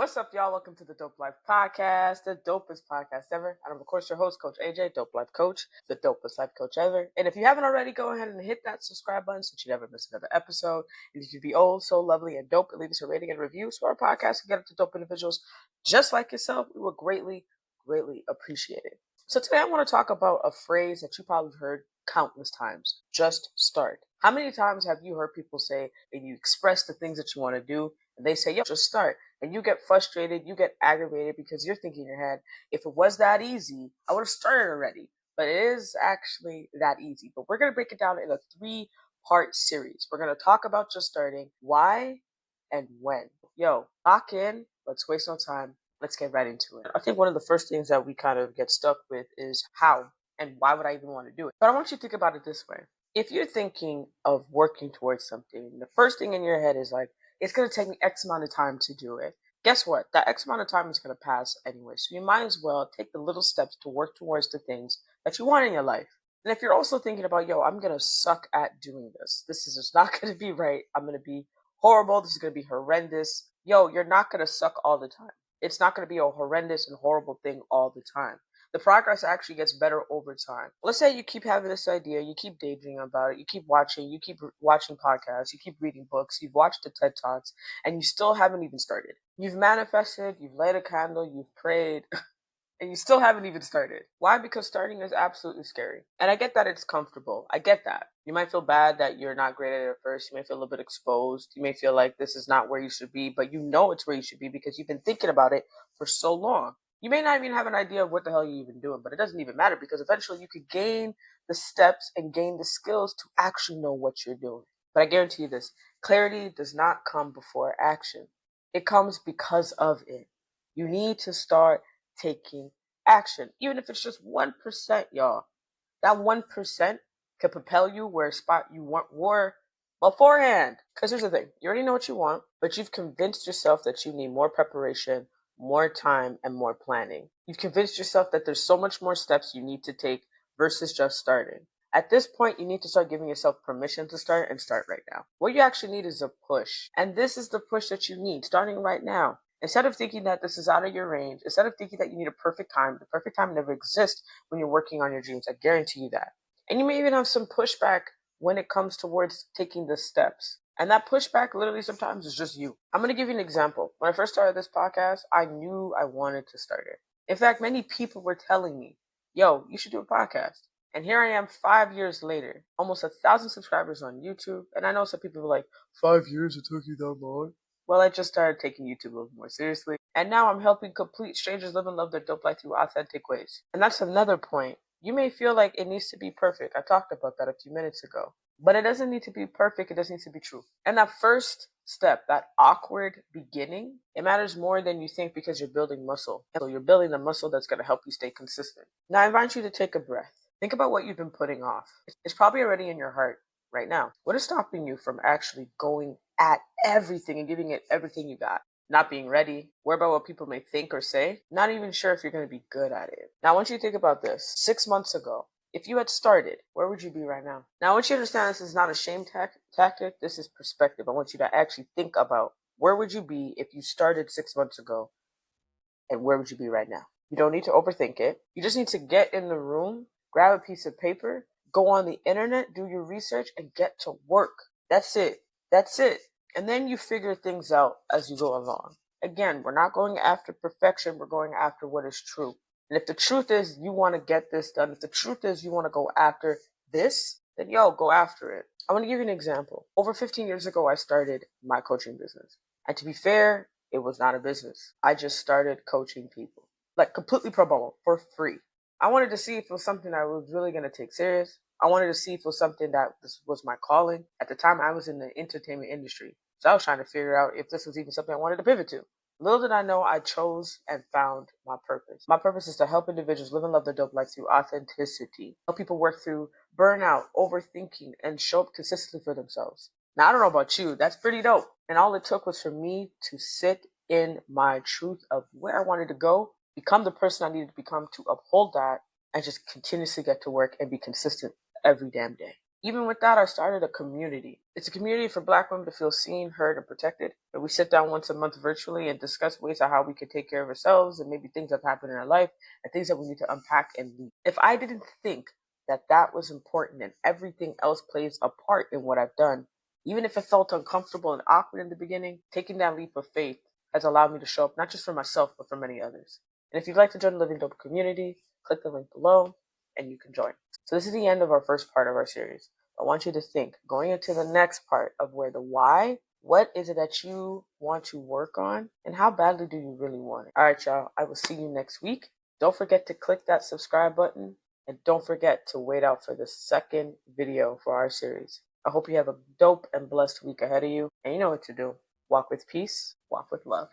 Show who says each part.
Speaker 1: What's up, y'all? Welcome to the Dope Life Podcast, the dopest podcast ever. And I'm, of course, your host, Coach AJ, Dope Life Coach, the dopest life coach ever. And if you haven't already, go ahead and hit that subscribe button so you never miss another episode. And if you'd be old, so lovely, and dope, leave us a rating and review so our podcast can get up to dope individuals just like yourself. We would greatly, greatly appreciate it. So today I want to talk about a phrase that you probably heard countless times. Just start. How many times have you heard people say, and you express the things that you want to do, and they say, yo, just start. And you get frustrated, you get aggravated because you're thinking in your head, if it was that easy, I would have started already. But it is actually that easy. But we're going to break it down in a 3-part series. We're going to talk about just starting, why, and when. Yo, lock in. Let's waste no time. Let's get right into it. I think one of the first things that we kind of get stuck with is how and why would I even want to do it? But I want you to think about it this way. If you're thinking of working towards something, the first thing in your head is like, it's going to take me X amount of time to do it. Guess what? That X amount of time is going to pass anyway. So you might as well take the little steps to work towards the things that you want in your life. And if you're also thinking about, yo, I'm going to suck at doing this. This is just not going to be right. I'm going to be horrible. This is going to be horrendous. Yo, you're not going to suck all the time. It's not going to be a horrendous and horrible thing all the time. The progress actually gets better over time. Let's say you keep having this idea, you keep daydreaming about it, you keep watching podcasts, you keep reading books, you've watched the TED Talks, and you still haven't even started. You've manifested, you've lit a candle, you've prayed, and you still haven't even started. Why? Because starting is absolutely scary. And I get that it's comfortable. I get that. You might feel bad that you're not great at it at first. You may feel a little bit exposed. You may feel like this is not where you should be, but you know it's where you should be because you've been thinking about it for so long. You may not even have an idea of what the hell you're even doing, but it doesn't even matter because eventually you could gain the steps and gain the skills to actually know what you're doing. But I guarantee you this, clarity does not come before action. It comes because of it. You need to start taking action, even if it's just 1%, y'all. That 1% could propel you where a spot you were beforehand. Because here's the thing, you already know what you want, but you've convinced yourself that you need more preparation, more time, and more planning. You've convinced yourself that there's so much more steps you need to take versus just starting. At this point, you need to start giving yourself permission to start and start right now. What you actually need is a push. And this is the push that you need, starting right now. Instead of thinking that this is out of your range, instead of thinking that you need a perfect time, the perfect time never exists when you're working on your dreams. I guarantee you that. And you may even have some pushback when it comes towards taking the steps. And that pushback literally sometimes is just you. I'm going to give you an example. When I first started this podcast, I knew I wanted to start it. In fact, many people were telling me, yo, you should do a podcast. And here I am 5 years later, almost 1,000 subscribers on YouTube. And I know some people were like, 5 years it took you that long? Well, I just started taking YouTube a little more seriously. And now I'm helping complete strangers live and love their dope life through authentic ways. And that's another point. You may feel like it needs to be perfect. I talked about that a few minutes ago. But it doesn't need to be perfect. It just needs to be true. And that first step, that awkward beginning, it matters more than you think because you're building muscle. So you're building the muscle that's going to help you stay consistent. Now I invite you to take a breath. Think about what you've been putting off. It's probably already in your heart right now. What is stopping you from actually going at everything and giving it everything you got? Not being ready, worry about what people may think or say, not even sure if you're going to be good at it. Now I want you to think about this. 6 months ago, if you had started, where would you be right now? Now I want you to understand this is not a shame tactic. This is perspective. I want you to actually think about where would you be if you started 6 months ago and where would you be right now? You don't need to overthink it. You just need to get in the room, grab a piece of paper, go on the internet, do your research, and get to work. That's it. That's it. And then you figure things out as you go along. Again, we're not going after perfection. We're going after what is true. And if the truth is you want to get this done, if the truth is you want to go after this, then yo, go after it. I want to give you an example. Over 15 years ago, I started my coaching business. And to be fair, it was not a business. I just started coaching people, like completely pro bono for free. I wanted to see if it was something I was really going to take serious. I wanted to see if it was something that this was my calling. At the time, I was in the entertainment industry. So I was trying to figure out if this was even something I wanted to pivot to. Little did I know, I chose and found my purpose. My purpose is to help individuals live and love their dope life through authenticity. Help people work through burnout, overthinking, and show up consistently for themselves. Now, I don't know about you, that's pretty dope. And all it took was for me to sit in my truth of where I wanted to go, become the person I needed to become to uphold that, and just continuously get to work and be consistent every damn day. Even with that, I started a community. It's a community for Black women to feel seen, heard, and protected. And we sit down once a month virtually and discuss ways of how we can take care of ourselves and maybe things that happened in our life and things that we need to unpack and leave. If I didn't think that that was important and everything else plays a part in what I've done, even if it felt uncomfortable and awkward in the beginning, taking that leap of faith has allowed me to show up not just for myself, but for many others. And if you'd like to join the Living Dope community, click the link below and you can join. So this is the end of our first part of our series. I want you to think, going into the next part of where the why, what is it that you want to work on, and how badly do you really want it? All right, y'all, I will see you next week. Don't forget to click that subscribe button, and don't forget to wait out for the second video for our series. I hope you have a dope and blessed week ahead of you, and you know what to do. Walk with peace, walk with love.